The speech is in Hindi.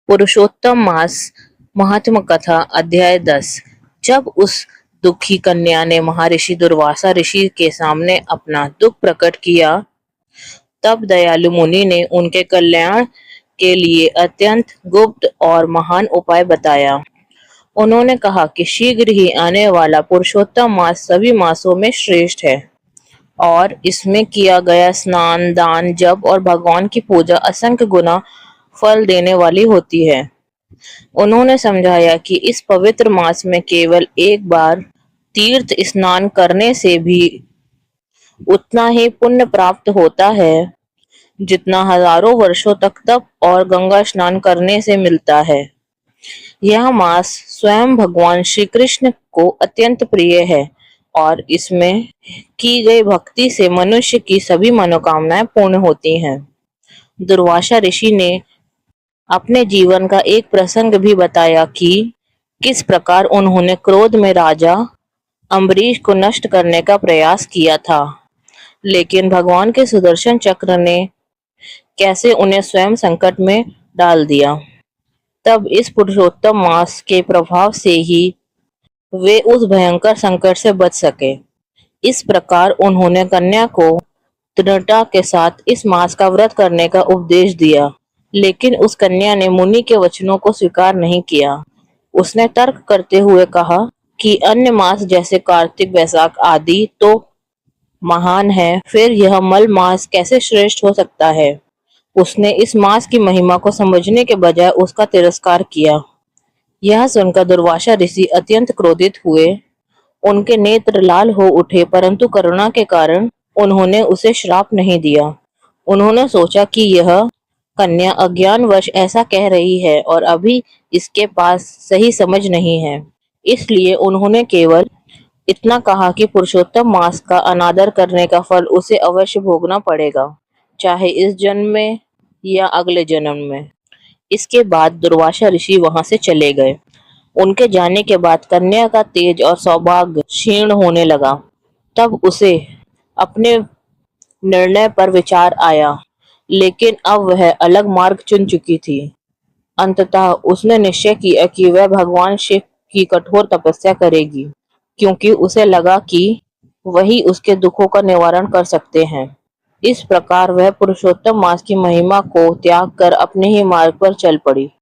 पुरुषोत्तम मास महात्म कथा अध्याय 10। जब उस दुखी कन्या ने महर्षि दुर्वासा ऋषि के सामने अपना दुख प्रकट किया, तब दयालु मुनि ने उनके कल्याण के लिए अत्यंत गुप्त और महान उपाय बताया। उन्होंने कहा कि शीघ्र ही आने वाला पुरुषोत्तम मास सभी मासों में श्रेष्ठ है और इसमें किया गया स्नान, दान, जप और भगवान की पूजा असंख्य गुना फल देने वाली होती है। उन्होंने समझाया कि इस पवित्र मास में केवल एक बार तीर्थ स्नान करने से भी उतना ही पुण्य प्राप्त होता है जितना हजारों वर्षों तक तप और गंगा स्नान करने से मिलता है। यह मास स्वयं भगवान श्री कृष्ण को अत्यंत प्रिय है और इसमें की गई भक्ति से मनुष्य की सभी मनोकामनाएं पूर्ण होती हैं। दुर्वासा ऋषि ने अपने जीवन का एक प्रसंग भी बताया कि किस प्रकार उन्होंने क्रोध में राजा अम्बरीश को नष्ट करने का प्रयास किया था, लेकिन भगवान के सुदर्शन चक्र ने कैसे उन्हें स्वयं संकट में डाल दिया। तब इस पुरुषोत्तम मास के प्रभाव से ही वे उस भयंकर संकट से बच सके। इस प्रकार उन्होंने कन्या को दृढ़ता के साथ इस मास का व्रत करने का उपदेश दिया, लेकिन उस कन्या ने मुनि के वचनों को स्वीकार नहीं किया। उसने तर्क करते हुए कहा कि अन्य मास जैसे कार्तिक, वैशाख आदि तो महान है, फिर यह मल मास कैसे श्रेष्ठ हो सकता है। उसने इस मास की महिमा को समझने के बजाय उसका तिरस्कार किया। यह सुनकर दुर्वासा ऋषि अत्यंत क्रोधित हुए। उनके नेत्र लाल हो उठे, परंतु करुणा के कारण उन्होंने उसे श्राप नहीं दिया। उन्होंने सोचा कि यह कन्या अज्ञानवश ऐसा कह रही है और अभी इसके पास सही समझ नहीं है, इसलिए उन्होंने केवल इतना कहा कि पुरुषोत्तम मास का अनादर करने का फल उसे अवश्य भोगना पड़ेगा, चाहे इस जन्म में या अगले जन्म में। इसके बाद दुर्वासा ऋषि वहां से चले गए। उनके जाने के बाद कन्या का तेज और सौभाग्य क्षीण होने लगा। तब उसे अपने निर्णय पर विचार आया, लेकिन अब वह अलग मार्ग चुन चुकी थी। अंततः उसने निश्चय किया कि वह भगवान शिव की कठोर तपस्या करेगी, क्योंकि उसे लगा कि वही उसके दुखों का निवारण कर सकते हैं। इस प्रकार वह पुरुषोत्तम मास की महिमा को त्याग कर अपने ही मार्ग पर चल पड़ी।